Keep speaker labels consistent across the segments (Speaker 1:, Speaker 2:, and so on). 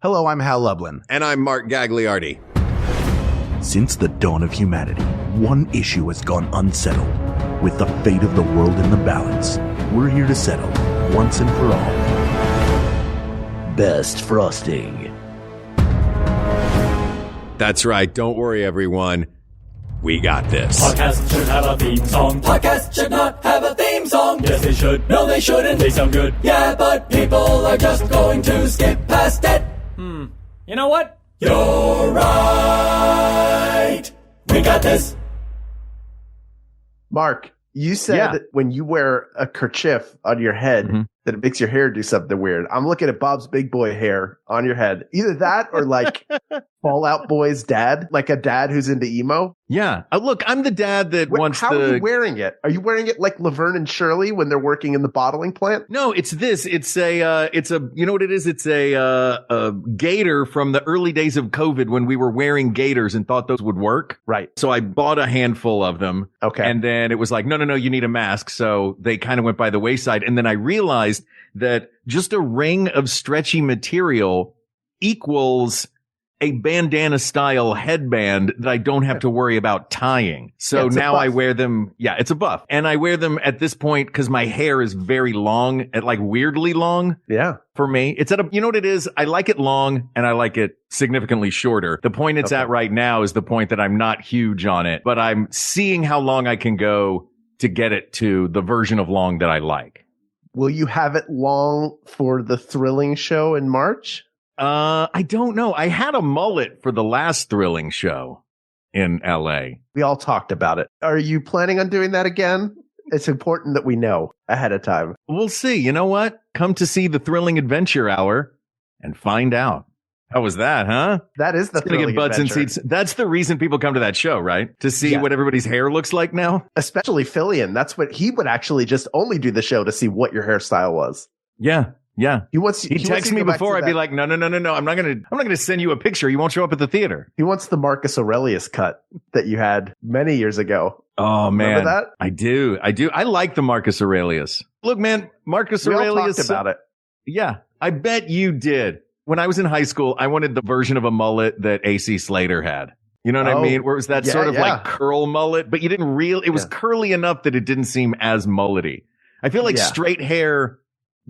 Speaker 1: Hello, I'm Hal Lublin.
Speaker 2: And I'm Mark Gagliardi.
Speaker 3: Since the dawn of humanity, one issue has gone unsettled. With the fate of the world in the balance, we're here to settle, once and for all. Best frosting.
Speaker 2: That's right. Don't worry, everyone. We got this.
Speaker 4: Podcasts should have a theme song. Podcasts should not have a theme song. Yes, they should. No, they shouldn't. They sound good. Yeah, but people are just going to skip past it. You know what? You're right. We got this.
Speaker 5: Mark, you said when you wear a kerchief on your head that it makes your hair do something weird. I'm looking at Bob's big boy hair on your head. Either that or like Fall Out Boy's dad, like a dad who's into emo.
Speaker 6: Yeah. Look, I'm the dad that wants
Speaker 5: How are you wearing it? Are you wearing it like Laverne and Shirley when they're working in the bottling plant?
Speaker 6: No, it's this. It's a, you know what it is? It's a gator from the early days of COVID when we were wearing gaiters and thought those would work.
Speaker 5: Right.
Speaker 6: So I bought a handful of them.
Speaker 5: Okay.
Speaker 6: And then it was like, no, you need a mask. So they kind of went by the wayside. And then I realized that just a ring of stretchy material equals a bandana style headband that I don't have to worry about tying. So now I wear them. Yeah, it's a buff. And I wear them at this point because my hair is very long, like weirdly long.
Speaker 5: Yeah.
Speaker 6: For me, it's at you know what it is? I like it long and I like it significantly shorter. The point it's at right now is the point that I'm not huge on it, but I'm seeing how long I can go to get it to the version of long that I like.
Speaker 5: Will you have it long for the Thrilling show in March?
Speaker 6: I don't know. I had a mullet for the last Thrilling show in LA.
Speaker 5: We all talked about it. Are you planning on doing that again? It's important that we know ahead of time.
Speaker 6: We'll see. You know what? Come to see the Thrilling Adventure Hour and find out. How was that, huh?
Speaker 5: That is the Thrilling
Speaker 6: Get butts
Speaker 5: Adventure.
Speaker 6: and seats. That's the reason people come to that show, right? To see what everybody's hair looks like now.
Speaker 5: Especially Fillion. That's what he would actually just only do the show to see what your hairstyle was.
Speaker 6: Yeah. Yeah.
Speaker 5: He
Speaker 6: texts me before. I'd be like, no. I'm not going to send you a picture. You won't show up at the theater.
Speaker 5: He wants the Marcus Aurelius cut that you had many years ago.
Speaker 6: Oh, man.
Speaker 5: Remember that?
Speaker 6: I do. I like the Marcus Aurelius. Look, man, Marcus Aurelius.
Speaker 5: We all talked about it.
Speaker 6: Yeah. I bet you did. When I was in high school, I wanted the version of a mullet that AC Slater had. You know what I mean? Where it was that sort of like curl mullet, but you didn't it was curly enough that it didn't seem as mullety. I feel like straight hair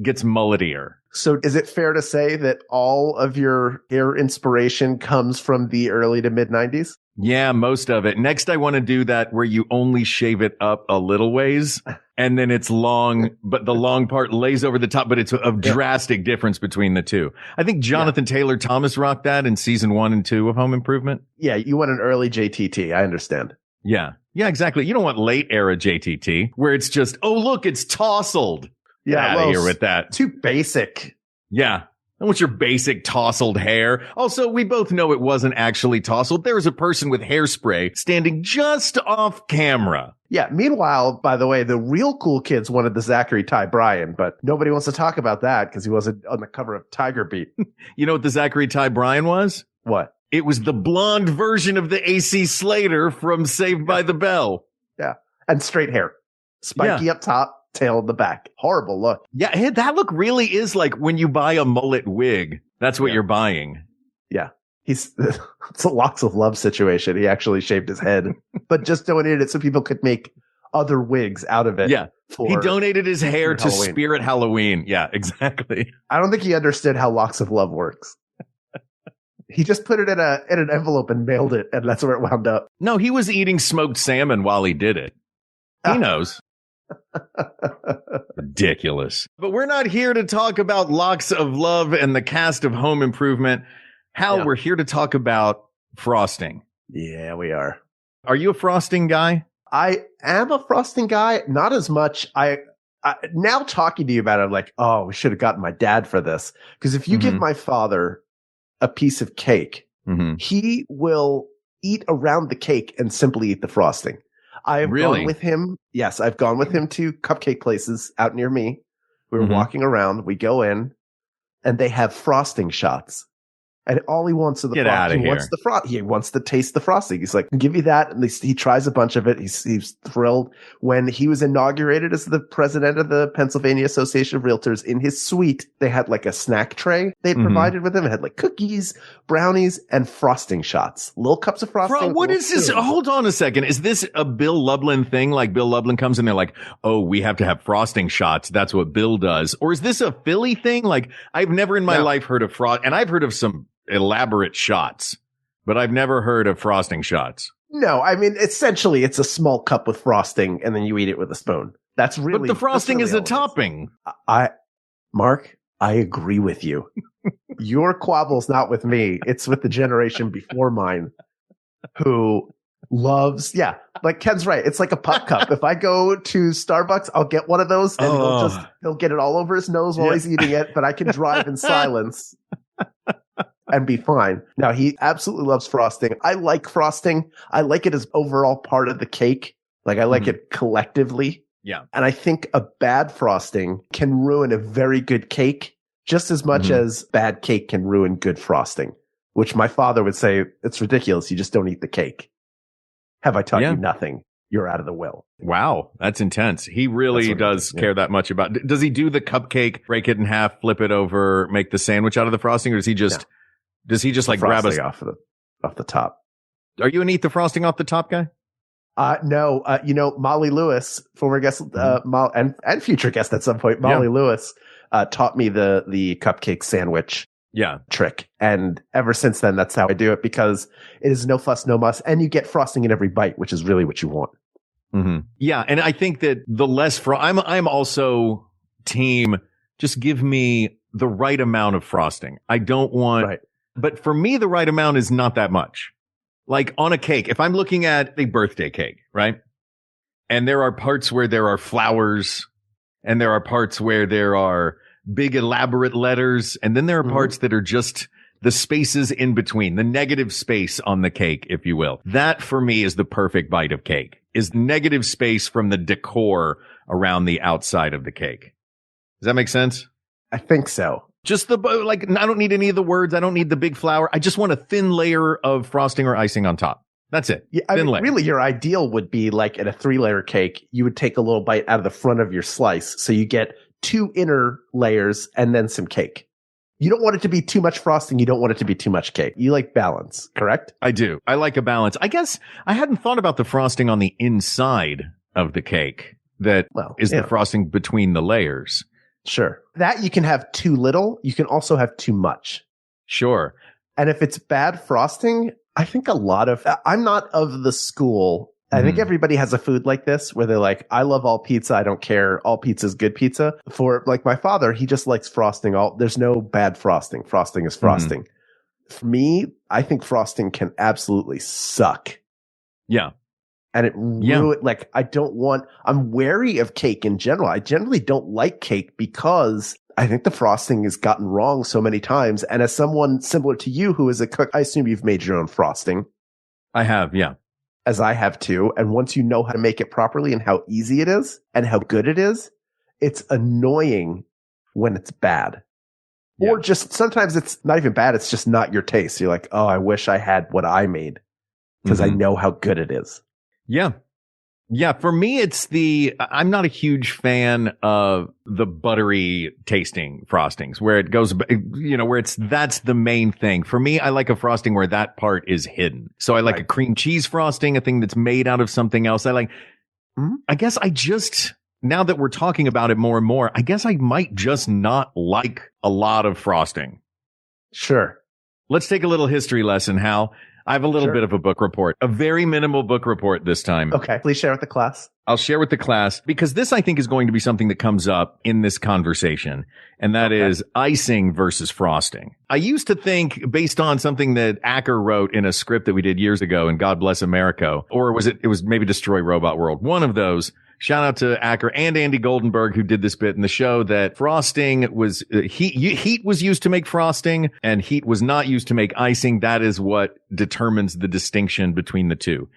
Speaker 6: gets mulletier.
Speaker 5: So is it fair to say that all of your hair inspiration comes from the early to mid 90s?
Speaker 6: Yeah, most of it. Next, I want to do that where you only shave it up a little ways and then it's long, but the long part lays over the top, but it's a drastic difference between the two. I think Jonathan Taylor Thomas rocked that in season 1 and 2 of Home Improvement.
Speaker 5: Yeah, you want an early JTT. I understand.
Speaker 6: Yeah. Yeah, exactly. You don't want late era JTT where it's just, oh, look, it's tousled. Get out of here with that.
Speaker 5: Too basic.
Speaker 6: Yeah. I want your basic tousled hair. Also, we both know it wasn't actually tousled. There was a person with hairspray standing just off camera.
Speaker 5: Yeah. Meanwhile, by the way, the real cool kids wanted the Zachary Ty Bryan, but nobody wants to talk about that because he wasn't on the cover of Tiger Beat.
Speaker 6: You know what the Zachary Ty Bryan was?
Speaker 5: What?
Speaker 6: It was the blonde version of the AC Slater from Saved by the Bell.
Speaker 5: Yeah. And straight hair. Spiky up top. Tail in the back. Horrible look.
Speaker 6: Yeah, that look really is like when you buy a mullet wig. That's what you're buying.
Speaker 5: Yeah. It's a Locks of Love situation. He actually shaved his head, but just donated it so people could make other wigs out of it.
Speaker 6: Yeah. He donated his hair to Halloween. Spirit Halloween. Yeah, exactly.
Speaker 5: I don't think he understood how Locks of Love works. He just put it in an envelope and mailed it, and that's where it wound up.
Speaker 6: No, he was eating smoked salmon while he did it. He knows. Ridiculous. But we're not here to talk about Locks of Love and the cast of Home Improvement. Hal, we're here to talk about frosting.
Speaker 5: Yeah, we are.
Speaker 6: Are you a frosting guy?
Speaker 5: I am a frosting guy. Not as much. I now talking to you about it, I'm like, oh, we should have gotten my dad for this. Because if you give my father a piece of cake, he will eat around the cake and simply eat the frosting. I've gone with him. Yes, I've gone with him to cupcake places out near me. We were walking around. We go in and they have frosting shots. And all he wants is the
Speaker 6: Get
Speaker 5: frosting.
Speaker 6: outta
Speaker 5: He
Speaker 6: here.
Speaker 5: wants the He wants to taste the frosting. He's like, give you that. And he tries a bunch of it. He's thrilled. When he was inaugurated as the president of the Pennsylvania Association of Realtors, in his suite, they had like a snack tray they'd provided with him. It had like cookies, brownies, and frosting shots. Little cups of frosting.
Speaker 6: What is this? Hold on a second. Is this a Bill Lublin thing? Like Bill Lublin comes in, they're like, oh, we have to have frosting shots. That's what Bill does. Or is this a Philly thing? Like, I've never in my life heard of and I've heard of some elaborate shots, but I've never heard of frosting shots.
Speaker 5: No, I mean, essentially, it's a small cup with frosting, and then you eat it with a spoon. That's really.
Speaker 6: But the frosting is a
Speaker 5: all it
Speaker 6: topping.
Speaker 5: Mark, I agree with you. Your quabble's not with me; it's with the generation before mine, who loves. Yeah, like Ken's right. It's like a pup cup. If I go to Starbucks, I'll get one of those, and he'll get it all over his nose while he's eating it. But I can drive in silence and be fine. Now, he absolutely loves frosting. I like frosting. I like it as overall part of the cake. Like, I like it collectively.
Speaker 6: Yeah.
Speaker 5: And I think a bad frosting can ruin a very good cake just as much as bad cake can ruin good frosting, which my father would say, it's ridiculous. You just don't eat the cake. Have I taught you nothing? You're out of the will.
Speaker 6: Wow, that's intense. He really does care that much about. Does he do the cupcake, break it in half, flip it over, make the sandwich out of the frosting, or does he just like grab us
Speaker 5: off the top?
Speaker 6: Are you an eat the frosting off the top guy?
Speaker 5: No. Molly Lewis, former guest, and future guest at some point, Molly Lewis, taught me the cupcake sandwich trick. And ever since then, that's how I do it, because it is no fuss, no muss, and you get frosting in every bite, which is really what you want.
Speaker 6: Mm-hmm. Yeah. And I think that the less I'm also team, just give me the right amount of frosting. I don't want, but for me, the right amount is not that much. Like on a cake, if I'm looking at a birthday cake, right? And there are parts where there are flowers, and there are parts where there are big elaborate letters, and then there are parts that are just the spaces in between, the negative space on the cake, if you will. That for me is the perfect bite of cake, is negative space from the decor around the outside of the cake. Does that make sense?
Speaker 5: I think so.
Speaker 6: Just I don't need any of the words. I don't need the big flour. I just want a thin layer of frosting or icing on top. That's it.
Speaker 5: Yeah, really, your ideal would be like in a 3-layer cake, you would take a little bite out of the front of your slice. So you get 2 inner layers and then some cake. You don't want it to be too much frosting. You don't want it to be too much cake. You like balance, correct?
Speaker 6: I do. I like a balance. I guess I hadn't thought about the frosting on the inside of the cake that is the frosting between the layers.
Speaker 5: Sure. That you can have too little. You can also have too much.
Speaker 6: Sure.
Speaker 5: And if it's bad frosting, I think I'm not of the school. I think everybody has a food like this where they're like, I love all pizza. I don't care. All pizza is good pizza. For like my father, he just likes frosting. There's no bad frosting. Frosting is frosting. For me, I think frosting can absolutely suck.
Speaker 6: Yeah.
Speaker 5: And it I'm wary of cake in general. I generally don't like cake because I think the frosting has gotten wrong so many times. And as someone similar to you who is a cook, I assume you've made your own frosting.
Speaker 6: I have, yeah.
Speaker 5: As I have too. And once you know how to make it properly and how easy it is and how good it is, it's annoying when it's bad. Yeah. Or just sometimes it's not even bad. It's just not your taste. You're like, oh, I wish I had what I made because I know how good it is.
Speaker 6: Yeah. Yeah. For me, I'm not a huge fan of the buttery tasting frostings where it goes, where that's the main thing. For me, I like a frosting where that part is hidden. So I like a cream cheese frosting, a thing that's made out of something else. I guess now that we're talking about it more and more, I guess I might just not like a lot of frosting.
Speaker 5: Sure.
Speaker 6: Let's take a little history lesson, Hal. I have a little bit of a book report, a very minimal book report this time.
Speaker 5: Okay. Please share with the class.
Speaker 6: I'll share with the class because this, I think, is going to be something that comes up in this conversation. And that is icing versus frosting. I used to think, based on something that Acker wrote in a script that we did years ago in God Bless America, or it was maybe Destroy Robot World. One of those. Shout out to Acker and Andy Goldenberg, who did this bit in the show, that frosting was heat was used to make frosting and heat was not used to make icing. That is what determines the distinction between the two.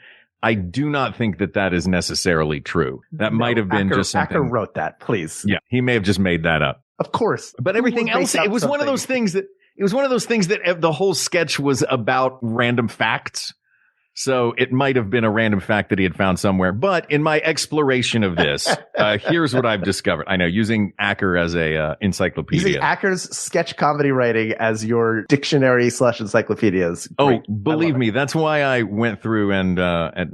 Speaker 6: I do not think that is necessarily true. That might have been just something.
Speaker 5: Acker wrote that, please.
Speaker 6: Yeah, he may have just made that up.
Speaker 5: Of course.
Speaker 6: But everything else, it was one of those things that it was one of those things that the whole sketch was about random facts. So it might have been a random fact that he had found somewhere. But in my exploration of this, here's what I've discovered. I know, using Acker as a encyclopedia.
Speaker 5: Using Acker's sketch comedy writing as your dictionary / encyclopedias.
Speaker 6: Oh, believe me, that's why I went through and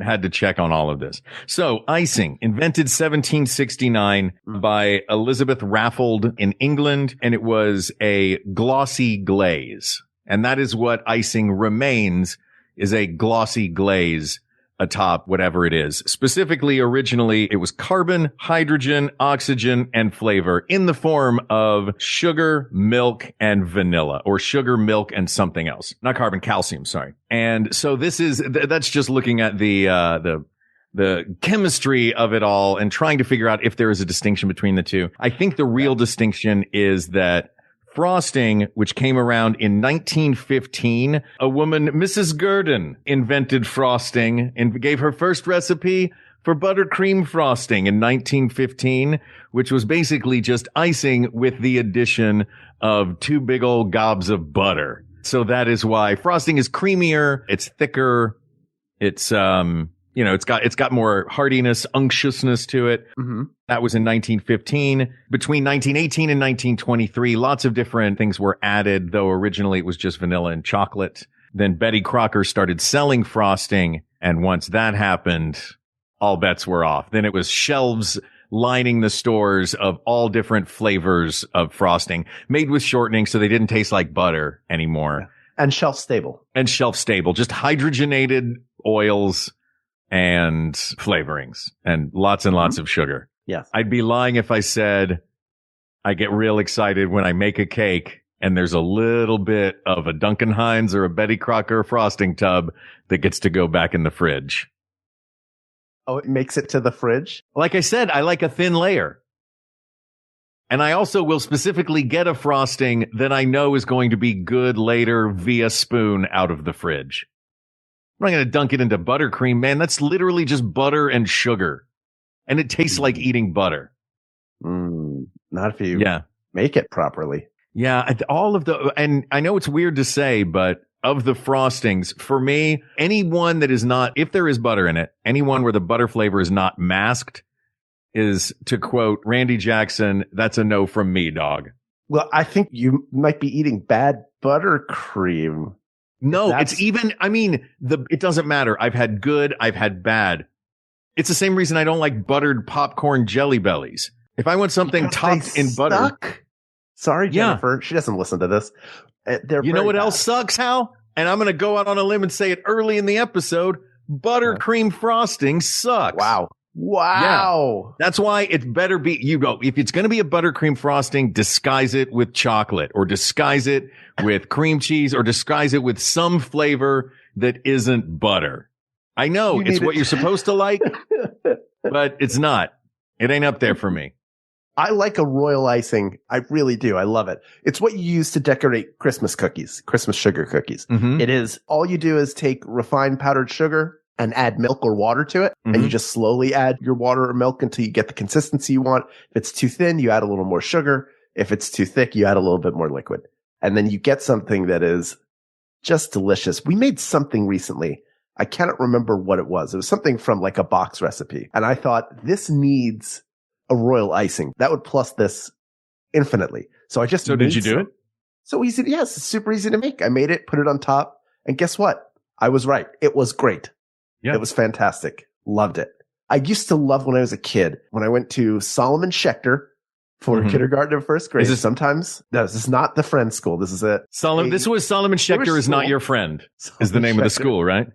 Speaker 6: had to check on all of this. So icing, invented 1769 by Elizabeth Raffold in England, and it was a glossy glaze. And that is what icing remains, is a glossy glaze atop whatever it is. Specifically, originally, it was carbon, hydrogen, oxygen, and flavor in the form of sugar, milk, and vanilla, or sugar, milk, and something else. Not carbon, calcium, sorry. And so this is, that's just looking at the chemistry of it all and trying to figure out if there is a distinction between the two. I think the real distinction is that frosting, which came around in 1915, a woman, Mrs. Gurdon, invented frosting and gave her first recipe for buttercream frosting in 1915, which was basically just icing with the addition of 2 big old gobs of butter. So that is why frosting is creamier, it's thicker, it's it's got more heartiness, unctuousness to it. Mm-hmm. That was in 1915. Between 1918 and 1923, lots of different things were added, though originally it was just vanilla and chocolate. Then Betty Crocker started selling frosting, and once that happened, all bets were off. Then it was shelves lining the stores of all different flavors of frosting, made with shortening so they didn't taste like butter anymore.
Speaker 5: And shelf stable.
Speaker 6: Just hydrogenated oils and flavorings and lots of sugar.
Speaker 5: Yes.
Speaker 6: I'd be lying if I said I get real excited when I make a cake and there's a little bit of a Duncan Hines or a Betty Crocker frosting tub that gets to go back in the fridge.
Speaker 5: Oh, it makes it to the fridge?
Speaker 6: Like I said, I like a thin layer. And I also will specifically get a frosting that I know is going to be good later via spoon out of the fridge. I'm not going to dunk it into buttercream, man. That's literally just butter and sugar. And it tastes like eating butter.
Speaker 5: Not if you make it properly.
Speaker 6: Yeah. And I know it's weird to say, but of the frostings, for me, anyone that is not, if there is butter in it, anyone where the butter flavor is not masked is, to quote Randy Jackson, that's a no from me, dog.
Speaker 5: Well, I think you might be eating bad buttercream.
Speaker 6: No, it's even, it doesn't matter. I've had good, I've had bad. It's the same reason I don't like buttered popcorn Jelly Bellies. If I want something topped in butter.
Speaker 5: Sorry, Jennifer. She doesn't listen to this.
Speaker 6: You know what else sucks, Hal? And I'm going to go out on a limb and say it early in the episode. Buttercream frosting sucks.
Speaker 5: Wow.
Speaker 6: Yeah. That's why it better be, if it's going to be a buttercream frosting, disguise it with chocolate or disguise it with cream cheese or disguise it with some flavor that isn't butter. I know it's what you're supposed to like, but it's not. It ain't up there for me.
Speaker 5: I like a royal icing. I really do. I love it. It's what you use to decorate Christmas cookies, Christmas sugar cookies. Mm-hmm. It is, all you do is take refined powdered sugar and add milk or water to it. Mm-hmm. And you just slowly add your water or milk until you get the consistency you want. If it's too thin, you add a little more sugar. If it's too thick, you add a little bit more liquid. And then you get something that is just delicious. We made something recently. I cannot remember what it was. It was something from like a box recipe. And I thought, this needs a royal icing. That would plus this infinitely. So I just
Speaker 6: did you do it?
Speaker 5: So easy. Yes, it's super easy to make. I made it, put it on top. And guess what? I was right. It was great. Yeah. It was fantastic. Loved it. I used to love when I was a kid, when I went to Solomon Schechter for kindergarten and first grade. This is not the friend school. This is
Speaker 6: this was Solomon Schechter is not your friend is the name of the school, right?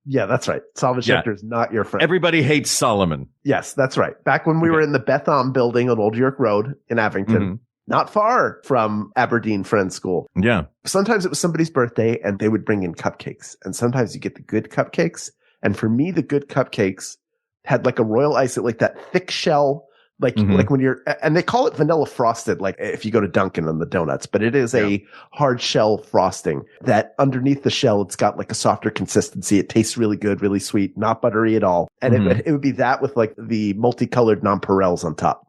Speaker 5: Yeah, that's right. Solomon Schechter is not your friend.
Speaker 6: Everybody hates Solomon.
Speaker 5: Yes, that's right. Back when we were in the Betham building on Old York Road in Abington, not far from Aberdeen Friend School.
Speaker 6: Yeah.
Speaker 5: Sometimes it was somebody's birthday and they would bring in cupcakes. And sometimes you get the good cupcakes. And for me, the good cupcakes had like a royal ice, like that thick shell, like when and they call it vanilla frosted, like if you go to Dunkin' on the donuts, but it is a hard shell frosting that underneath the shell, it's got like a softer consistency. It tastes really good, really sweet, not buttery at all. And it would be that with like the multicolored nonpareils on top.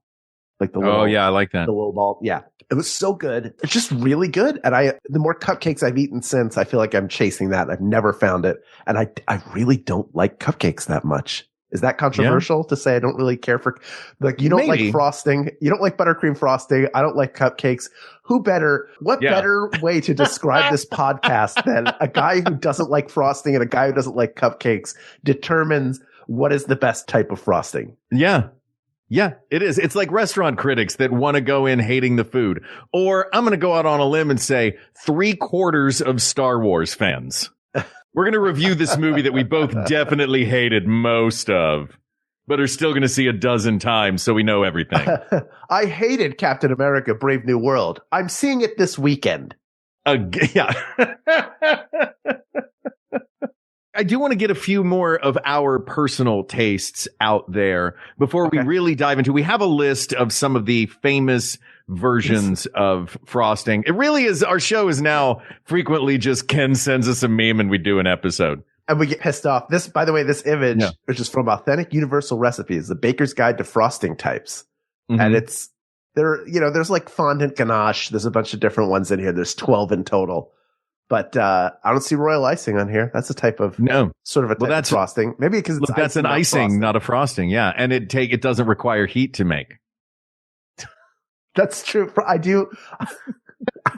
Speaker 5: Like the little,
Speaker 6: I like that.
Speaker 5: The little ball. Yeah. It was so good. It's just really good. And the more cupcakes I've eaten since, I feel like I'm chasing that. I've never found it. And I really don't like cupcakes that much. Is that controversial to say I don't really care for, like, you don't like frosting? You don't like buttercream frosting. I don't like cupcakes. What better way to describe this podcast than a guy who doesn't like frosting and a guy who doesn't like cupcakes determines what is the best type of frosting?
Speaker 6: Yeah. Yeah, it is. It's like restaurant critics that want to go in hating the food. Or I'm going to go out on a limb and say 3/4 of Star Wars fans. We're going to review this movie that we both definitely hated most of, but are still going to see a dozen times so we know everything.
Speaker 5: I hated Captain America Brave New World. I'm seeing it this weekend.
Speaker 6: Yeah. I do want to get a few more of our personal tastes out there before we really dive into. We have a list of some of the famous versions of frosting. It really is. Our show is now frequently just Ken sends us a meme and we do an episode.
Speaker 5: And we get pissed off. This, by the way, this image, which is from Authentic Universal Recipes, the Baker's Guide to Frosting Types. Mm-hmm. And there's like fondant ganache. There's a bunch of different ones in here. There's 12 in total. But I don't see royal icing on here. That's a type of sort of a type of frosting. Maybe because
Speaker 6: that's an icing, not a frosting. Yeah, and it doesn't require heat to make.
Speaker 5: That's true. I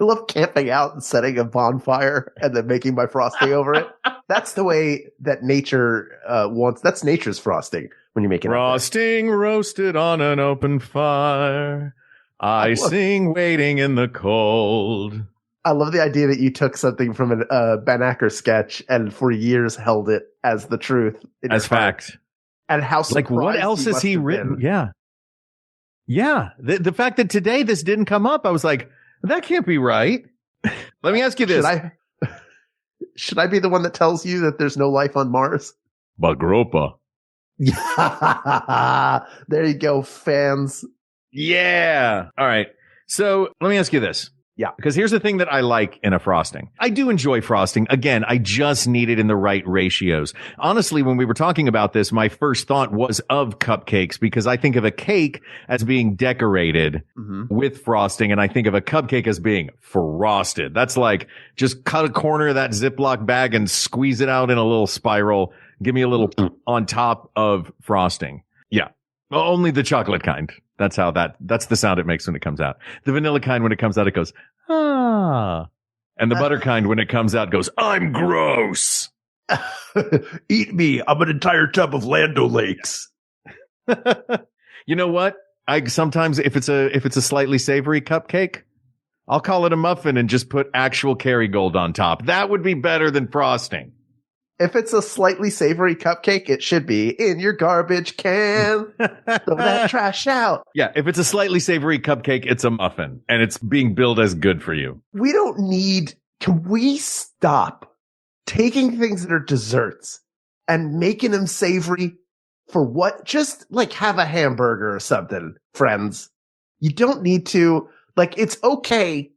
Speaker 5: love camping out and setting a bonfire and then making my frosting over it. That's the way that nature wants. That's nature's frosting when you make it.
Speaker 6: Frosting roasted on an open fire, icing waiting in the cold.
Speaker 5: I love the idea that you took something from a Ben Acker sketch and for years held it as the truth.
Speaker 6: As fact.
Speaker 5: And how
Speaker 6: like what else has he written? Yeah. Yeah. The fact that today this didn't come up, I was like, that can't be right. Let me ask you this.
Speaker 5: Should I be the one that tells you that there's no life on Mars?
Speaker 6: Bagropa.
Speaker 5: Yeah. There you go, fans.
Speaker 6: Yeah. All right. So let me ask you this. Yeah. Because here's the thing that I like in a frosting. I do enjoy frosting. Again, I just need it in the right ratios. Honestly, when we were talking about this, my first thought was of cupcakes because I think of a cake as being decorated with frosting and I think of a cupcake as being frosted. That's like just cut a corner of that Ziploc bag and squeeze it out in a little spiral. Give me a little on top of frosting. Yeah. Only the chocolate kind. That's the sound it makes when it comes out. The vanilla kind, when it comes out, it goes, ah. And the butter kind, when it comes out, goes, I'm gross.
Speaker 5: Eat me. I'm an entire tub of Land O'Lakes.
Speaker 6: You know what? Sometimes if it's a slightly savory cupcake, I'll call it a muffin and just put actual Kerrygold on top. That would be better than frosting.
Speaker 5: If it's a slightly savory cupcake, it should be in your garbage can. Throw that trash out.
Speaker 6: Yeah, if it's a slightly savory cupcake, it's a muffin, and it's being billed as good for you.
Speaker 5: Can we stop taking things that are desserts and making them savory for what? Just like have a hamburger or something, friends. You don't need to, like, it's okay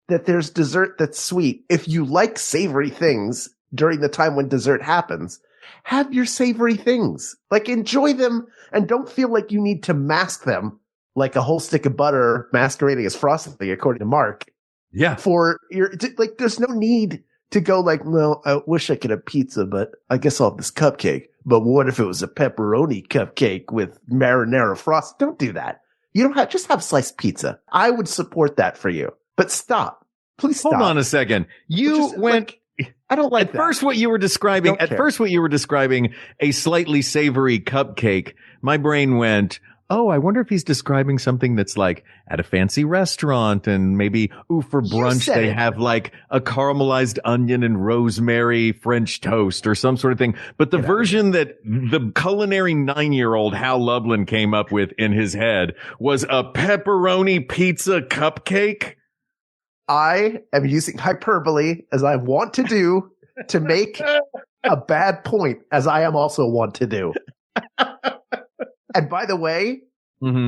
Speaker 5: that there's dessert that's sweet. If you like savory things, during the time when dessert happens, have your savory things. Like, enjoy them and don't feel like you need to mask them like a whole stick of butter masquerading as frosting, according to Mark.
Speaker 6: Yeah.
Speaker 5: There's no need to go like, well, I wish I could have pizza, but I guess I'll have this cupcake. But what if it was a pepperoni cupcake with marinara frost? Don't do that. You don't just have sliced pizza. I would support that for you, but stop. Please stop.
Speaker 6: Hold on a second. You went...
Speaker 5: I don't like
Speaker 6: at first what you were describing, a slightly savory cupcake. My brain went, oh, I wonder if he's describing something that's like at a fancy restaurant and maybe, for brunch they have like a caramelized onion and rosemary French toast or some sort of thing. But the version that the culinary 9-year-old Hal Lublin came up with in his head was a pepperoni pizza cupcake.
Speaker 5: I am using hyperbole, as I want to do, to make a bad point, as I am also want to do. And by the way,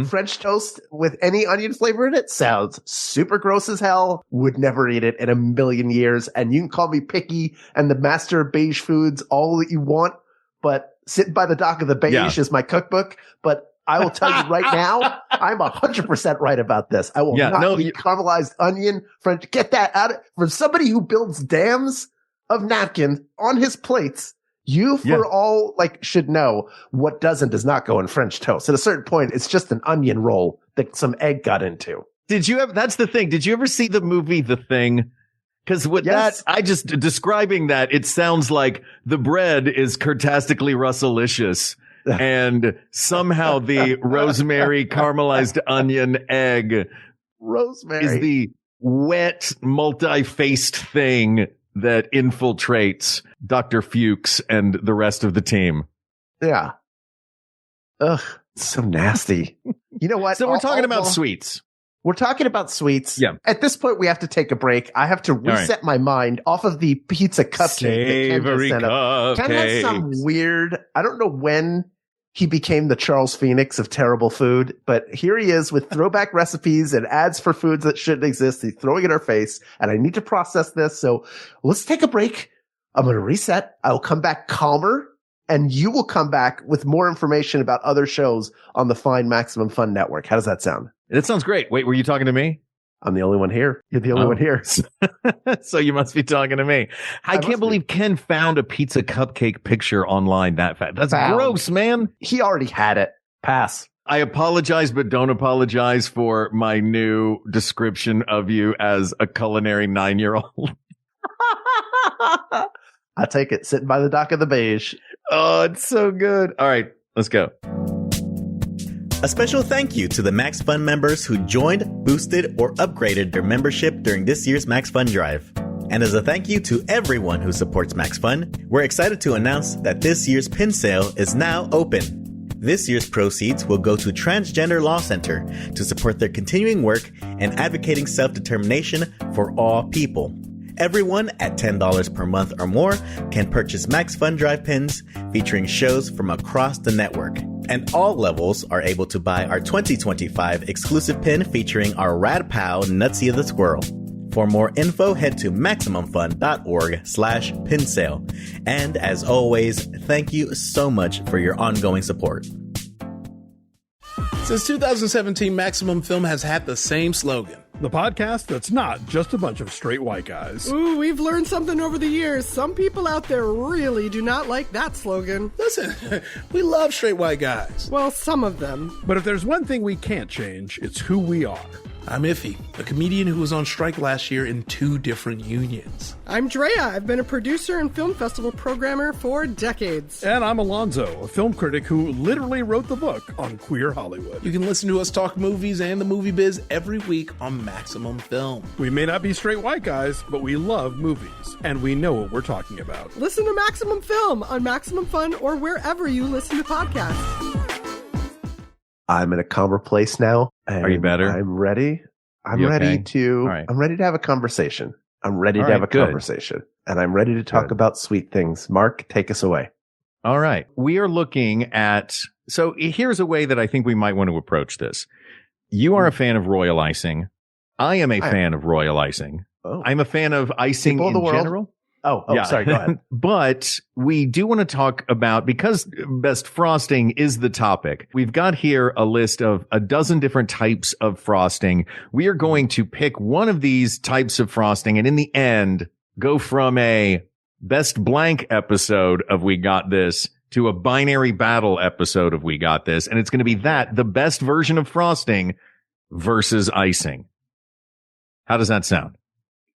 Speaker 5: French toast with any onion flavor in it sounds super gross as hell. Would never eat it in a million years. And you can call me picky and the master of beige foods all that you want, but sitting by the dock of the beige is my cookbook. But I will tell you right now, I'm 100% right about this. I will not eat caramelized onion French. Get that out of from somebody who builds dams of napkin on his plates. You, for all, should know what does not go in French toast. At a certain point, it's just an onion roll that some egg got into.
Speaker 6: That's the thing. Did you ever see the movie The Thing? Because describing that, it sounds like the bread is Kurtastically Russelicious. And somehow the rosemary caramelized onion egg
Speaker 5: rosemary
Speaker 6: is the wet, multi-faced thing that infiltrates Dr. Fuchs and the rest of the team.
Speaker 5: Yeah. Ugh, so nasty. You know what?
Speaker 6: So we're talking about sweets.
Speaker 5: We're talking about sweets.
Speaker 6: Yeah.
Speaker 5: At this point, we have to take a break. I have to reset my mind off of the pizza cupcake.
Speaker 6: Savory cupcake.
Speaker 5: Ken has some weird, I don't know when he became the Charles Phoenix of terrible food, but here he is with throwback recipes and ads for foods that shouldn't exist. He's throwing it in our face, and I need to process this. So let's take a break. I'm going to reset. I'll come back calmer, and you will come back with more information about other shows on the fine Maximum Fun Network. How does that sound?
Speaker 6: That sounds great. Wait, were you talking to me?
Speaker 5: I'm the only one here. You're the only one here.
Speaker 6: So you must be talking to me. I can't believe Ken found a pizza cupcake picture online that fast. That's gross, man.
Speaker 5: He already had it. Pass.
Speaker 6: I apologize, but don't apologize for my new description of you as a culinary 9-year-old.
Speaker 5: I take it. Sitting by the dock of the beige.
Speaker 6: Oh, it's so good. All right, let's go.
Speaker 1: A special thank you to the Max Fun members who joined, boosted, or upgraded their membership during this year's Max Fun Drive. And as a thank you to everyone who supports Max Fun, we're excited to announce that this year's pin sale is now open. This year's proceeds will go to Transgender Law Center to support their continuing work and advocating self-determination for all people. Everyone at $10 per month or more can purchase Max Fun Drive pins featuring shows from across the network. And all levels are able to buy our 2025 exclusive pin featuring our Rad Pal Nutsy the Squirrel. For more info, head to MaximumFun.org/pin sale. And as always, thank you so much for your ongoing support.
Speaker 7: Since 2017, Maximum Film has had the same slogan.
Speaker 8: The podcast that's not just a bunch of straight white guys.
Speaker 9: Ooh, we've learned something over the years. Some people out there really do not like that slogan.
Speaker 7: Listen, we love straight white guys.
Speaker 9: Well, some of them.
Speaker 8: But if there's one thing we can't change, it's who we are.
Speaker 7: I'm Iffy, a comedian who was on strike last year in 2 different unions.
Speaker 9: I'm Drea. I've been a producer and film festival programmer for decades.
Speaker 8: And I'm Alonzo, a film critic who literally wrote the book on queer Hollywood.
Speaker 7: You can listen to us talk movies and the movie biz every week on Maximum Film.
Speaker 8: We may not be straight white guys, but we love movies, and we know what we're talking about.
Speaker 9: Listen to Maximum Film on Maximum Fun or wherever you listen to podcasts.
Speaker 5: I'm in a calmer place now.
Speaker 6: Are you better?
Speaker 5: I'm ready. I'm
Speaker 6: ready
Speaker 5: ready to have a conversation. I'm ready to have a conversation. And I'm ready to talk about sweet things. Mark, take us away.
Speaker 6: All right. We are looking at, so here's a way that I think we might want to approach this. You are a fan of royal icing. I am a fan of royal icing. Oh. I'm a fan of icing in general.
Speaker 5: Oh, yeah. Sorry, go ahead.
Speaker 6: But we do want to talk about, because best frosting is the topic, we've got here a list of a dozen different types of frosting. We are going to pick one of these types of frosting and in the end go from a best blank episode of We Got This to a binary battle episode of We Got This. And it's going to be the best version of frosting versus icing. How does that sound?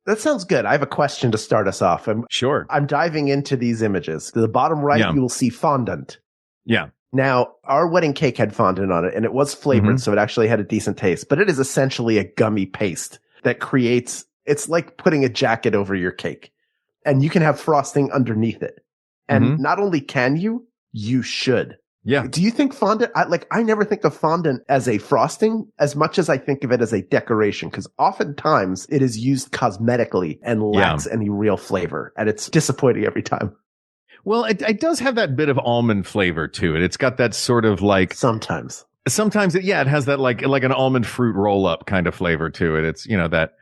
Speaker 5: That sounds good. I have a question to start us off.
Speaker 6: Sure.
Speaker 5: I'm diving into these images. To the bottom right, you will see fondant.
Speaker 6: Yeah.
Speaker 5: Now, our wedding cake had fondant on it, and it was flavored, so it actually had a decent taste. But it is essentially a gummy paste that creates, it's like putting a jacket over your cake. And you can have frosting underneath it. And not only can you should.
Speaker 6: Yeah.
Speaker 5: Do you think fondant, I never think of fondant as a frosting as much as I think of it as a decoration, because oftentimes it is used cosmetically and lacks any real flavor. And it's disappointing every time.
Speaker 6: Well, it does have that bit of almond flavor to it. It's got that sort of like
Speaker 5: sometimes
Speaker 6: it has that like an almond fruit roll up kind of flavor to it. It's, that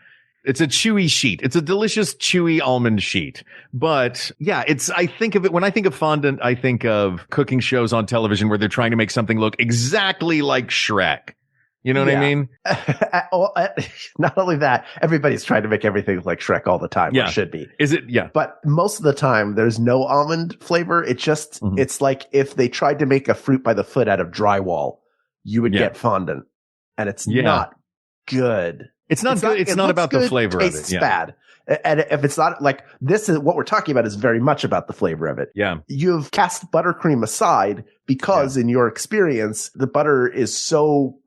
Speaker 6: It's a chewy sheet. It's a delicious, chewy almond sheet. But yeah, I think of it, when I think of fondant, I think of cooking shows on television where they're trying to make something look exactly like Shrek. You know what I mean?
Speaker 5: Not only that, everybody's trying to make everything like Shrek all the time.
Speaker 6: Yeah.
Speaker 5: Or should be.
Speaker 6: Is it? Yeah.
Speaker 5: But most of the time, there's no almond flavor. It just, it's like if they tried to make a fruit by the foot out of drywall, you would get fondant. And it's not good.
Speaker 6: It's not good. It's not about the flavor of it.
Speaker 5: Tastes bad. And if it's not like this, is what we're talking about is very much about the flavor of it.
Speaker 6: Yeah.
Speaker 5: You've cast buttercream aside because in your experience, the butter is so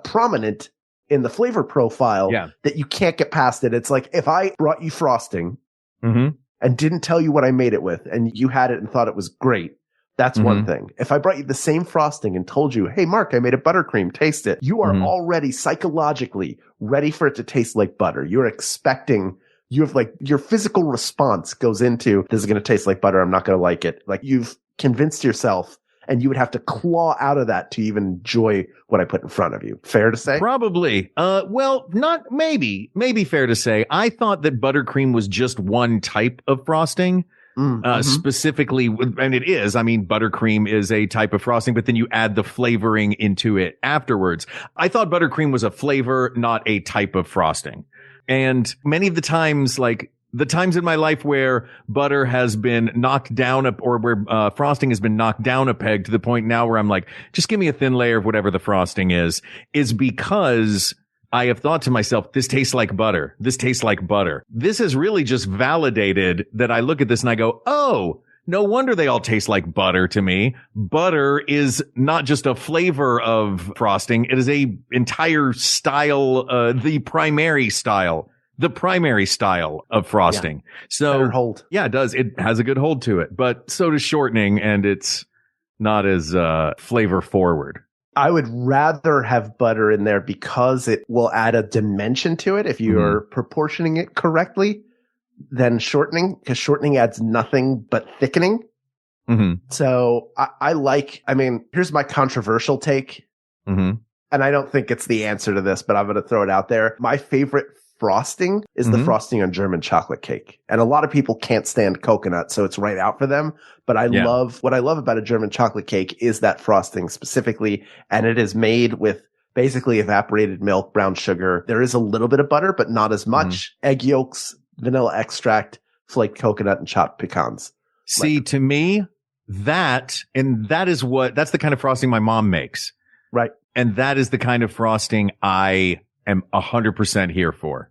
Speaker 5: prominent in the flavor profile that you can't get past it. It's like if I brought you frosting and didn't tell you what I made it with and you had it and thought it was great. That's one thing. If I brought you the same frosting and told you, hey, Mark, I made a buttercream, taste it. You are already psychologically ready for it to taste like butter. You're expecting, you have like your physical response goes into, this is going to taste like butter. I'm not going to like it. Like you've convinced yourself and you would have to claw out of that to even enjoy what I put in front of you. Fair to say?
Speaker 6: Probably. Well, not maybe fair to say. I thought that buttercream was just one type of frosting. Specifically, and it is, I mean, buttercream is a type of frosting, but then you add the flavoring into it afterwards. I thought buttercream was a flavor, not a type of frosting. And many of the times, like the times in my life where butter has been knocked down or where frosting has been knocked down a peg to the point now where I'm like, just give me a thin layer of whatever the frosting is because I have thought to myself, this tastes like butter. This tastes like butter. This has really just validated that I look at this and I go, oh, no wonder they all taste like butter to me. Butter is not just a flavor of frosting. It is a entire style, the primary style of frosting.
Speaker 5: Yeah.
Speaker 6: So
Speaker 5: better hold.
Speaker 6: Yeah, it does. It has a good hold to it, but so does shortening, and it's not as flavor forward.
Speaker 5: I would rather have butter in there because it will add a dimension to it if you are proportioning it correctly than shortening, because shortening adds nothing but thickening. So I mean, here's my controversial take. And I don't think it's the answer to this, but I'm going to throw it out there. My favorite frosting is the frosting on German chocolate cake. And a lot of people can't stand coconut, so it's right out for them. But what I love about a German chocolate cake is that frosting specifically. And it is made with basically evaporated milk, brown sugar. There is a little bit of butter, but not as much. Egg yolks, vanilla extract, flaked coconut, and chopped pecans.
Speaker 6: See, to me, that's the kind of frosting my mom makes.
Speaker 5: Right.
Speaker 6: And that is the kind of frosting I am 100% here for.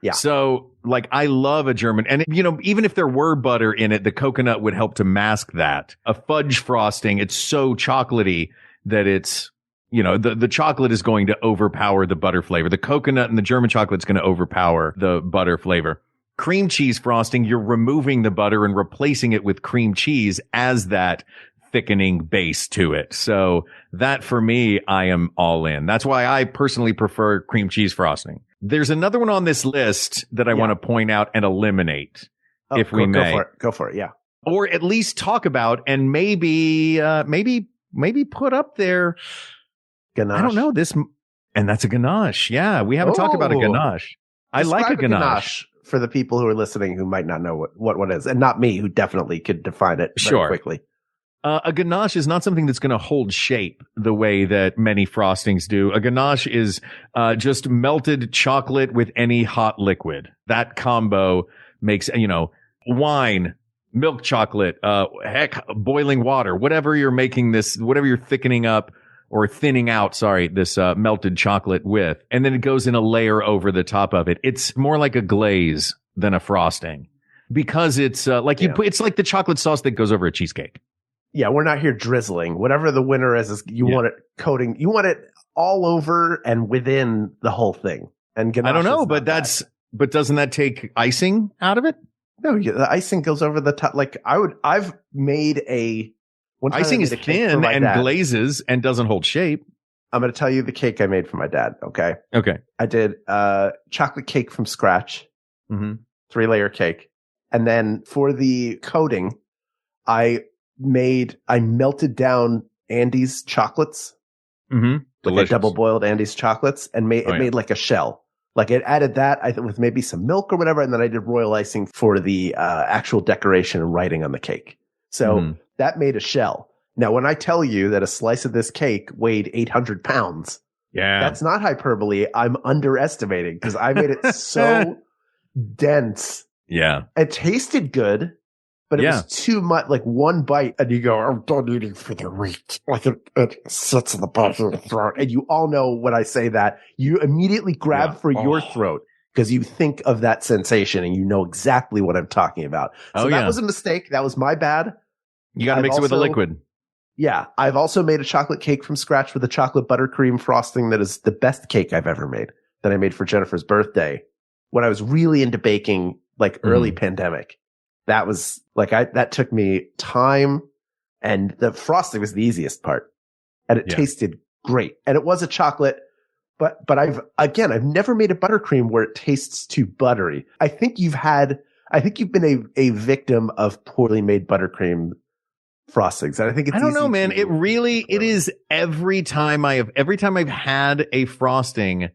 Speaker 6: Yeah. So like I love a German, and even if there were butter in it, the coconut would help to mask that. A fudge frosting, it's so chocolatey that it's, the chocolate is going to overpower the butter flavor. The coconut and the German chocolate is going to overpower the butter flavor. Cream cheese frosting, you're removing the butter and replacing it with cream cheese as that thickening base to it. So that for me, I am all in. That's why I personally prefer cream cheese frosting. There's another one on this list that I want to point out and eliminate, if we may.
Speaker 5: Go for it. Yeah.
Speaker 6: Or at least talk about and maybe put up there.
Speaker 5: Ganache.
Speaker 6: I don't know this. And that's a ganache. Yeah. We haven't talked about a ganache. I like a ganache.
Speaker 5: For the people who are listening who might not know what is, and not me, who definitely could define it very quickly.
Speaker 6: A ganache is not something that's going to hold shape the way that many frostings do. A ganache is just melted chocolate with any hot liquid. That combo makes, wine, milk chocolate, boiling water, whatever you're making this, whatever you're thickening up or thinning out, this melted chocolate with. And then it goes in a layer over the top of it. It's more like a glaze than a frosting because it's it's like the chocolate sauce that goes over a cheesecake.
Speaker 5: Yeah, we're not here drizzling. Whatever the winner is you want it coating. You want it all over and within the whole thing. And
Speaker 6: I don't know, but doesn't that take icing out of it?
Speaker 5: No, the icing goes over the top. Like I've made
Speaker 6: icing is thin and glazes and doesn't hold shape.
Speaker 5: I'm going to tell you the cake I made for my dad. Okay.
Speaker 6: Okay.
Speaker 5: I did chocolate cake from scratch, 3-layer cake. And then for the coating, I melted down Andes chocolates, like double boiled Andes chocolates, and made like a shell. Like it added that with maybe some milk or whatever. And then I did royal icing for the actual decoration and writing on the cake. So that made a shell. Now, when I tell you that a slice of this cake weighed 800 pounds, that's not hyperbole. I'm underestimating because I made it so dense.
Speaker 6: Yeah.
Speaker 5: It tasted good, but it was too much, like one bite. And you go, I'm done eating for the week. Like it sits in the back of the throat. And you all know when I say that, you immediately grab for your throat because you think of that sensation and you know exactly what I'm talking about. So that was a mistake. That was my bad.
Speaker 6: You got to mix it with a liquid.
Speaker 5: Yeah. I've also made a chocolate cake from scratch with a chocolate buttercream frosting that is the best cake I've ever made that I made for Jennifer's birthday when I was really into baking, like early pandemic. That was like, that took me time, and the frosting was the easiest part, and it tasted great. And it was a chocolate, but I've never made a buttercream where it tastes too buttery. I think you've been a victim of poorly made buttercream frostings. And I think it's,
Speaker 6: I don't know, man. It is every time I've had a frosting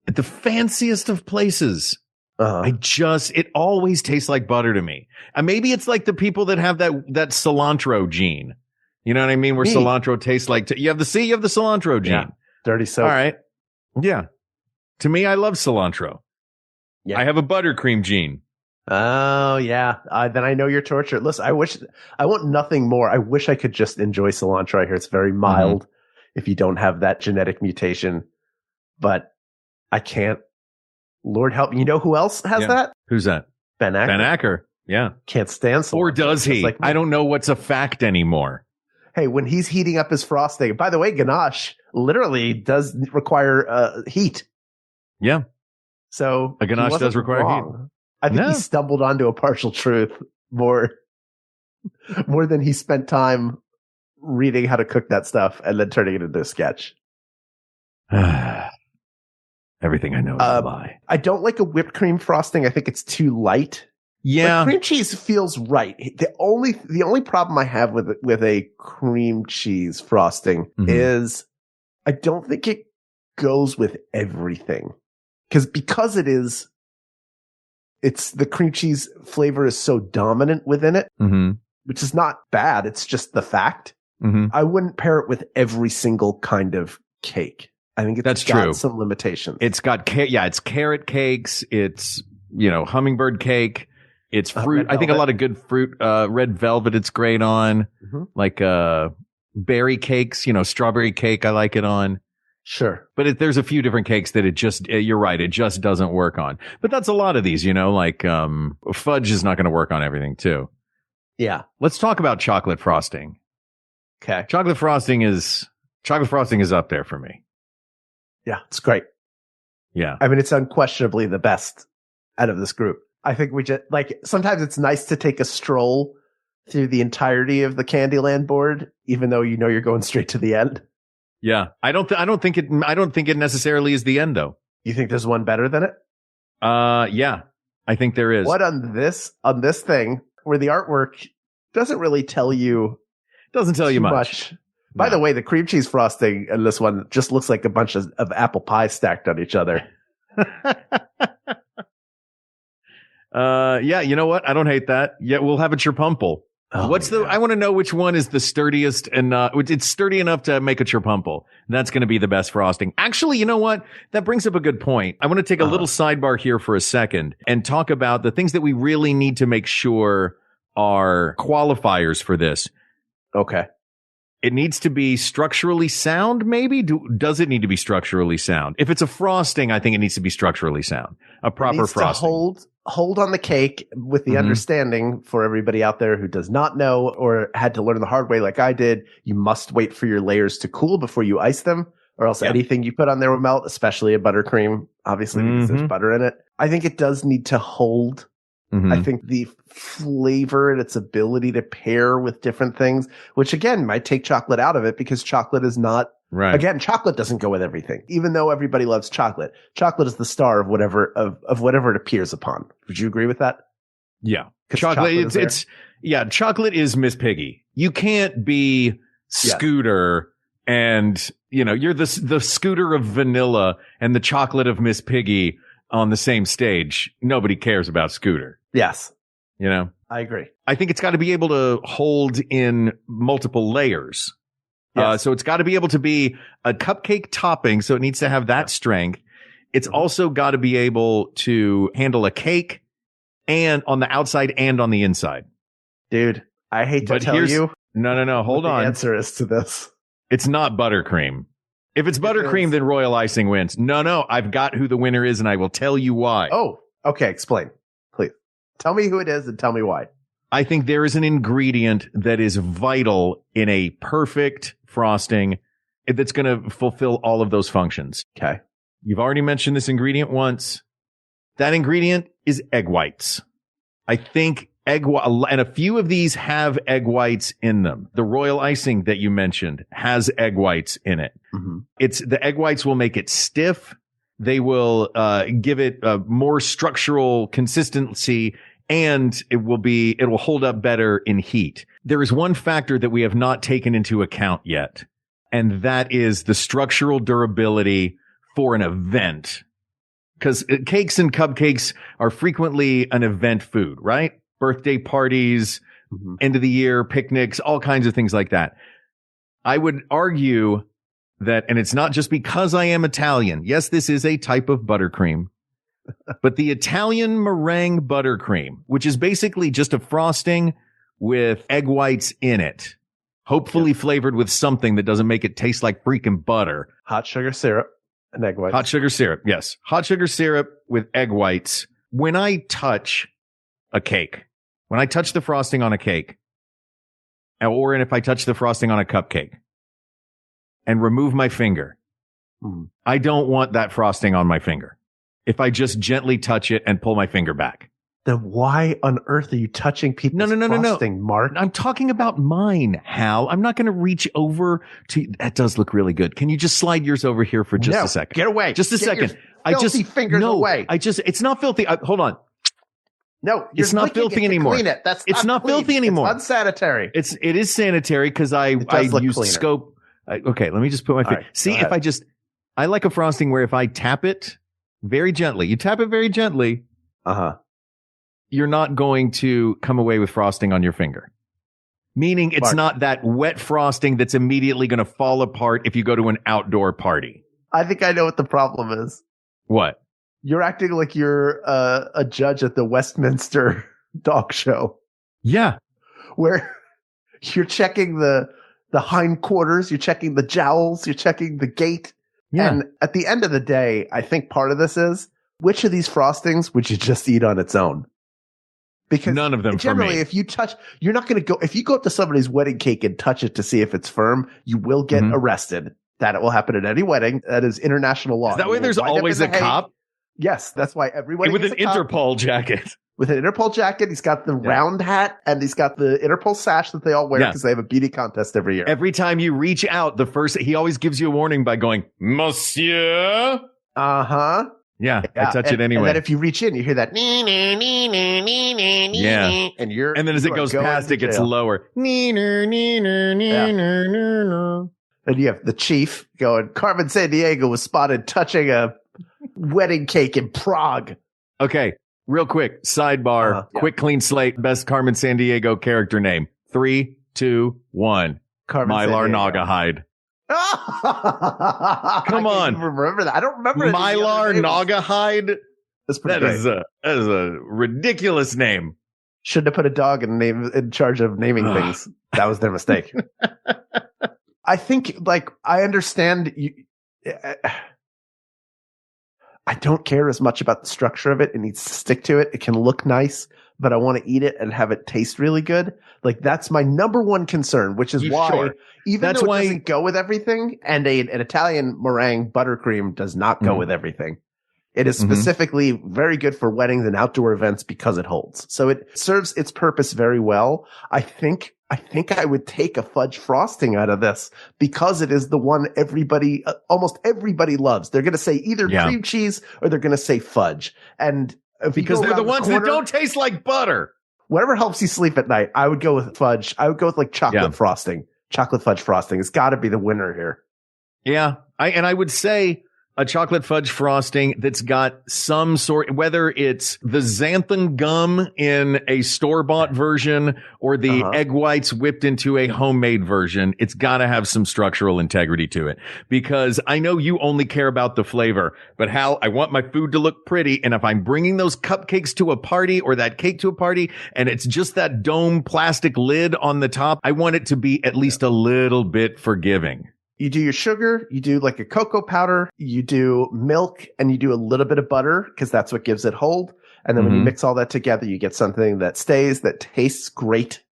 Speaker 6: at the fanciest of places. It always tastes like butter to me. And maybe it's like the people that have that cilantro gene. You know what I mean? Where cilantro tastes like, you have the cilantro gene. Yeah.
Speaker 5: Dirty soap.
Speaker 6: All right. Yeah. To me, I love cilantro. Yeah. I have a buttercream gene.
Speaker 5: Oh yeah. Then I know your torture. Listen, I want nothing more. I wish I could just enjoy cilantro. I hear it's very mild if you don't have that genetic mutation, but I can't. Lord help me. You know who else has that?
Speaker 6: Who's that?
Speaker 5: Ben Acker.
Speaker 6: Ben Acker. Yeah.
Speaker 5: Can't stand cilantro.
Speaker 6: Or does he? Like, I don't know what's a fact anymore.
Speaker 5: Hey, when he's heating up his frosting, by the way, ganache literally does require heat.
Speaker 6: Yeah.
Speaker 5: So
Speaker 6: a ganache does require heat.
Speaker 5: I think he stumbled onto a partial truth more than he spent time reading how to cook that stuff and then turning it into a sketch.
Speaker 6: Everything I know is a lie.
Speaker 5: I don't like a whipped cream frosting. I think it's too light.
Speaker 6: Yeah.
Speaker 5: But cream cheese feels right. The only problem I have with a cream cheese frosting is I don't think it goes with everything. Because it's the cream cheese flavor is so dominant within it, which is not bad. It's just the fact. I wouldn't pair it with every single kind of cake. I think it's got some limitations.
Speaker 6: It's got, it's carrot cakes. It's, hummingbird cake. It's fruit. I think a lot of good fruit, red velvet. It's great on like, berry cakes, strawberry cake. I like it on.
Speaker 5: Sure.
Speaker 6: But there's a few different cakes that you're right. It just doesn't work on. But that's a lot of these, like, fudge is not going to work on everything too.
Speaker 5: Yeah.
Speaker 6: Let's talk about chocolate frosting.
Speaker 5: Okay.
Speaker 6: Chocolate frosting is up there for me.
Speaker 5: Yeah, it's great.
Speaker 6: Yeah.
Speaker 5: I mean, it's unquestionably the best out of this group. I think we just, sometimes it's nice to take a stroll through the entirety of the Candyland board, even though you're going straight to the end.
Speaker 6: Yeah. I don't think it necessarily is the end though.
Speaker 5: You think there's one better than it?
Speaker 6: Yeah. I think there is.
Speaker 5: What on this thing where the artwork doesn't really tell you.
Speaker 6: Doesn't tell you much.
Speaker 5: By the way, the cream cheese frosting in this one just looks like a bunch of apple pie stacked on each other.
Speaker 6: Yeah, you know what? I don't hate that. Yeah, we'll have a chirpumple. I want to know which one is the sturdiest and it's sturdy enough to make a chirpumple. That's going to be the best frosting. Actually, you know what? That brings up a good point. I want to take a little sidebar here for a second and talk about the things that we really need to make sure are qualifiers for this.
Speaker 5: Okay.
Speaker 6: It needs to be structurally sound, maybe? Does it need to be structurally sound? If it's a frosting, I think it needs to be structurally sound. A proper frosting.
Speaker 5: To hold on the cake with the understanding for everybody out there who does not know or had to learn the hard way like I did, you must wait for your layers to cool before you ice them, or else anything you put on there will melt, especially a buttercream, obviously, because there's butter in it. I think it does need to hold. I think the flavor and its ability to pair with different things, which again might take chocolate out of it because chocolate is not, again, chocolate doesn't go with everything. Even though everybody loves chocolate, chocolate is the star of whatever it appears upon. Would you agree with that?
Speaker 6: Yeah. Chocolate, chocolate is Miss Piggy. You can't be Scooter and you're the scooter of vanilla and the chocolate of Miss Piggy on the same stage. Nobody cares about Scooter.
Speaker 5: Yes.
Speaker 6: I
Speaker 5: agree.
Speaker 6: I think it's got to be able to hold in multiple layers.
Speaker 5: Yes.
Speaker 6: So it's got to be able to be a cupcake topping. So it needs to have that strength. It's also got to be able to handle a cake and on the outside and on the inside.
Speaker 5: Dude, I hate to tell you.
Speaker 6: No. Hold on.
Speaker 5: The answer is to this.
Speaker 6: It's not buttercream. If it's buttercream, then royal icing wins. No. I've got who the winner is and I will tell you why.
Speaker 5: Oh, okay. Explain, please. Tell me who it is and tell me why.
Speaker 6: I think there is an ingredient that is vital in a perfect frosting that's going to fulfill all of those functions.
Speaker 5: Okay.
Speaker 6: You've already mentioned this ingredient once. That ingredient is egg whites. I think and a few of these have egg whites in them. The royal icing that you mentioned has egg whites in it.
Speaker 5: Mm-hmm.
Speaker 6: The egg whites will make it stiff. They will give it more structural consistency, and it will hold up better in heat. There is one factor that we have not taken into account yet, and that is the structural durability for an event. Because cakes and cupcakes are frequently an event food, right? Birthday parties, end of the year picnics, all kinds of things like that. I would argue that, and it's not just because I am Italian. Yes, this is a type of buttercream, but the Italian meringue buttercream, which is basically just a frosting with egg whites in it, hopefully flavored with something that doesn't make it taste like freaking butter.
Speaker 5: Hot sugar syrup and egg whites.
Speaker 6: Hot sugar syrup, yes. Hot sugar syrup with egg whites. When I touch a cake, when I touch the frosting on a cake, or if I touch the frosting on a cupcake and remove my finger, I don't want that frosting on my finger. If I just gently touch it and pull my finger back.
Speaker 5: Then why on earth are you touching people's frosting, Mark?
Speaker 6: I'm talking about mine, Hal. I'm not going to reach over to... That does look really good. Can you just slide yours over here for just a second?
Speaker 5: Get away.
Speaker 6: Just a second.
Speaker 5: Filthy fingers away.
Speaker 6: It's not filthy. Hold on.
Speaker 5: No,
Speaker 6: it's not filthy anymore.
Speaker 5: Clean it.
Speaker 6: It's not filthy anymore.
Speaker 5: It's unsanitary.
Speaker 6: It is sanitary because I use scope. Okay, let me just put my finger.
Speaker 5: Right,
Speaker 6: see, if I like a frosting where if I tap it very gently, you tap it very gently. You're not going to come away with frosting on your finger. Meaning it's not that wet frosting that's immediately going to fall apart if you go to an outdoor party.
Speaker 5: I think I know what the problem is.
Speaker 6: What?
Speaker 5: You're acting like you're a judge at the Westminster dog show.
Speaker 6: Yeah.
Speaker 5: Where you're checking the hindquarters, you're checking the jowls, you're checking the gait. Yeah. And at the end of the day, I think part of this is, which of these frostings would you just eat on its own? Because
Speaker 6: none of them
Speaker 5: generally,
Speaker 6: for me.
Speaker 5: if you touch, you're not going to go, if you go up to somebody's wedding cake and touch it to see if it's firm, you will get arrested. That will happen at any wedding. That is international law.
Speaker 6: Is that why there's always a cop?
Speaker 5: Yes, that's why everybody
Speaker 6: with an Interpol jacket.
Speaker 5: With an Interpol jacket, he's got the round hat and he's got the Interpol sash that they all wear because they have a beauty contest every year.
Speaker 6: Every time you reach out, he always gives you a warning by going, Monsieur. Yeah, I touch it anyway.
Speaker 5: And then if you reach in, you hear that.
Speaker 6: Yeah. And then as it goes past, it gets lower.
Speaker 5: And you have the chief going, Carmen Sandiego was spotted touching a wedding cake in Prague.
Speaker 6: Okay, real quick, sidebar, quick clean slate, best Carmen Sandiego character name. 3, 2, 1. Mylar Naugahyde. Come on.
Speaker 5: Remember that? I don't remember
Speaker 6: Mylar Naugahyde. That is a ridiculous name.
Speaker 5: Shouldn't have put a dog in charge of naming things. That was their mistake. I think, I understand you. I don't care as much about the structure of it. It needs to stick to it. It can look nice, but I want to eat it and have it taste really good. That's my number one concern, which is why, even though it doesn't go with everything, and an Italian meringue buttercream does not go with everything. It is specifically very good for weddings and outdoor events because it holds. So it serves its purpose very well. I think I would take a fudge frosting out of this because it is the one almost everybody loves. They're going to say either cream cheese or they're going to say fudge. And
Speaker 6: because they're the ones that don't taste like butter.
Speaker 5: Whatever helps you sleep at night, I would go with fudge. I would go with chocolate frosting chocolate fudge frosting has got to be the winner here.
Speaker 6: Yeah. I would say a chocolate fudge frosting that's got some sort, whether it's the xanthan gum in a store-bought version or the egg whites whipped into a homemade version, it's got to have some structural integrity to it. Because I know you only care about the flavor, but Hal, I want my food to look pretty. And if I'm bringing those cupcakes to a party or that cake to a party and it's just that dome plastic lid on the top, I want it to be at least a little bit forgiving.
Speaker 5: You do your sugar, you do like a cocoa powder, you do milk, and you do a little bit of butter because that's what gives it hold. And then when you mix all that together, you get something that stays, that tastes great.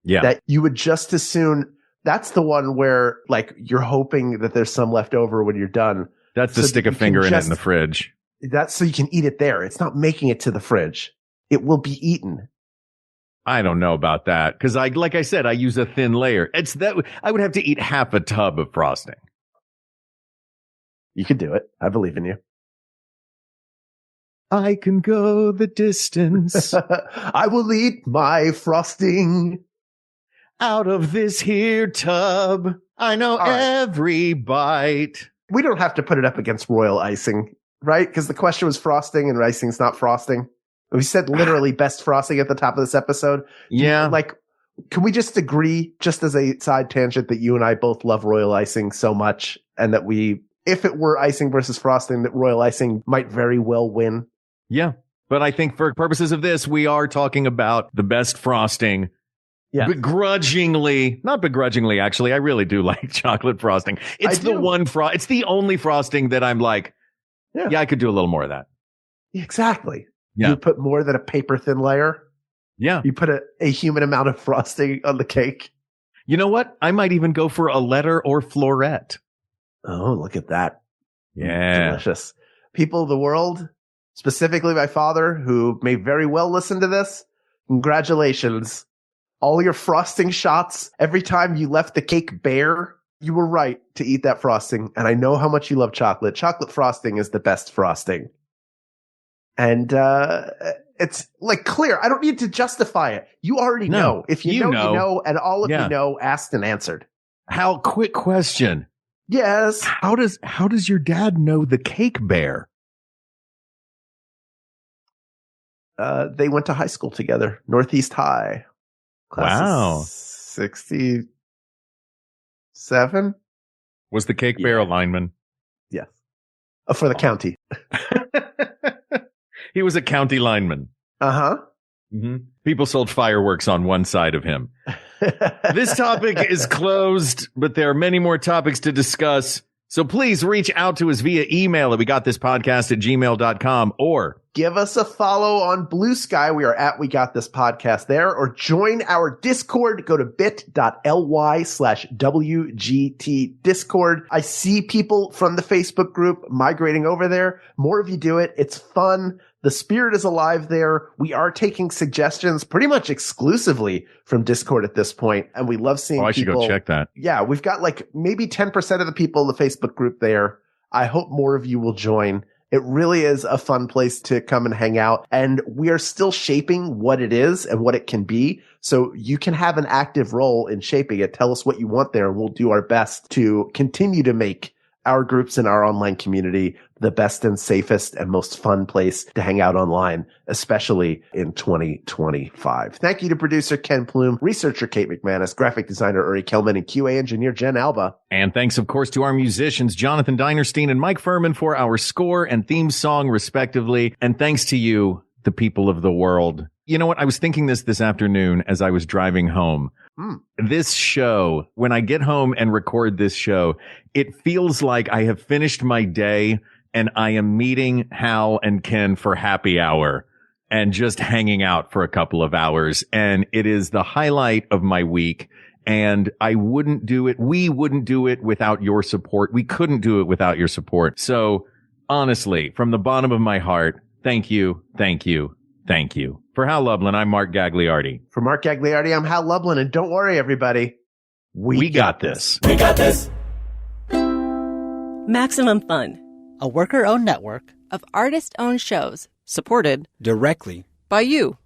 Speaker 6: Yeah.
Speaker 5: That you would just as soon, that's the one where like you're hoping that there's some left over when you're done.
Speaker 6: That's to stick a finger in it in the fridge.
Speaker 5: That's so you can eat it there. It's not making it to the fridge. It will be eaten.
Speaker 6: I don't know about that because like I said, I use a thin layer. It's that I would have to eat half a tub of frosting.
Speaker 5: You could do it. I believe in you.
Speaker 6: I can go the distance.
Speaker 5: I will eat my frosting
Speaker 6: out of this here tub. I know every bite.
Speaker 5: We don't have to put it up against royal icing, right? Because the question was frosting and icing's not frosting. We said literally best frosting at the top of this episode.
Speaker 6: Yeah.
Speaker 5: Like, can we just agree, just as a side tangent, that you and I both love royal icing so much and that if it were icing versus frosting, that royal icing might very well win?
Speaker 6: Yeah. But I think for purposes of this, we are talking about the best frosting. Yeah. Not begrudgingly, actually. I really do like chocolate frosting. It's it's the only frosting that I'm like, yeah, I could do a little more of that.
Speaker 5: Exactly.
Speaker 6: Yeah.
Speaker 5: You put more than a paper thin layer.
Speaker 6: Yeah.
Speaker 5: You put a human amount of frosting on the cake.
Speaker 6: You know what? I might even go for a letter or floret.
Speaker 5: Oh, look at that.
Speaker 6: Yeah.
Speaker 5: Delicious. People of the world, specifically my father, who may very well listen to this, congratulations. All your frosting shots, every time you left the cake bare, you were right to eat that frosting. And I know how much you love chocolate. Chocolate frosting is the best frosting. And it's like clear. I don't need to justify it. You already know. If you know, you know. And all of you know, asked and answered.
Speaker 6: Hal, quick question.
Speaker 5: Yes.
Speaker 6: How does your dad know the cake bear?
Speaker 5: They went to high school together. Northeast High.
Speaker 6: Wow.
Speaker 5: 67?
Speaker 6: Was the cake bear a lineman?
Speaker 5: Yes. For the county.
Speaker 6: He was a county lineman.
Speaker 5: Uh-huh.
Speaker 6: Mm-hmm. People sold fireworks on one side of him. This topic is closed, but there are many more topics to discuss. So please reach out to us via email at wegotThisPodcast@gmail.com or
Speaker 5: give us a follow on Blue Sky. We are at We Got This Podcast there, or join our Discord. Go to bit.ly/WGT Discord. I see people from the Facebook group migrating over there. More of you do it. It's fun. The spirit is alive there. We are taking suggestions pretty much exclusively from Discord at this point, and we love seeing people.
Speaker 6: I should go check that.
Speaker 5: Yeah, we've got like maybe 10% of the people in the Facebook group there. I hope more of you will join. It really is a fun place to come and hang out, and we are still shaping what it is and what it can be. So you can have an active role in shaping it. Tell us what you want there, and we'll do our best to continue to make our groups and our online community the best and safest and most fun place to hang out online, especially in 2025. Thank you to producer Ken Plume, researcher Kate McManus, graphic designer Uri Kelman, and QA engineer Jen Alba.
Speaker 6: And thanks, of course, to our musicians, Jonathan Dinerstein and Mike Furman, for our score and theme song, respectively. And thanks to you, the people of the world. You know what? I was thinking this afternoon as I was driving home. This show, when I get home and record this show, it feels like I have finished my day and I am meeting Hal and Ken for happy hour and just hanging out for a couple of hours. And it is the highlight of my week. And I wouldn't do it. We wouldn't do it without your support. We couldn't do it without your support. So honestly, from the bottom of my heart, thank you, thank you, thank you. For Hal Lublin, I'm Mark Gagliardi.
Speaker 5: For Mark Gagliardi, I'm Hal Lublin. And don't worry, everybody. We got this.
Speaker 4: We got this.
Speaker 10: Maximum Fun,
Speaker 11: a worker-owned network
Speaker 12: of artist-owned shows
Speaker 11: supported
Speaker 12: directly
Speaker 11: by you.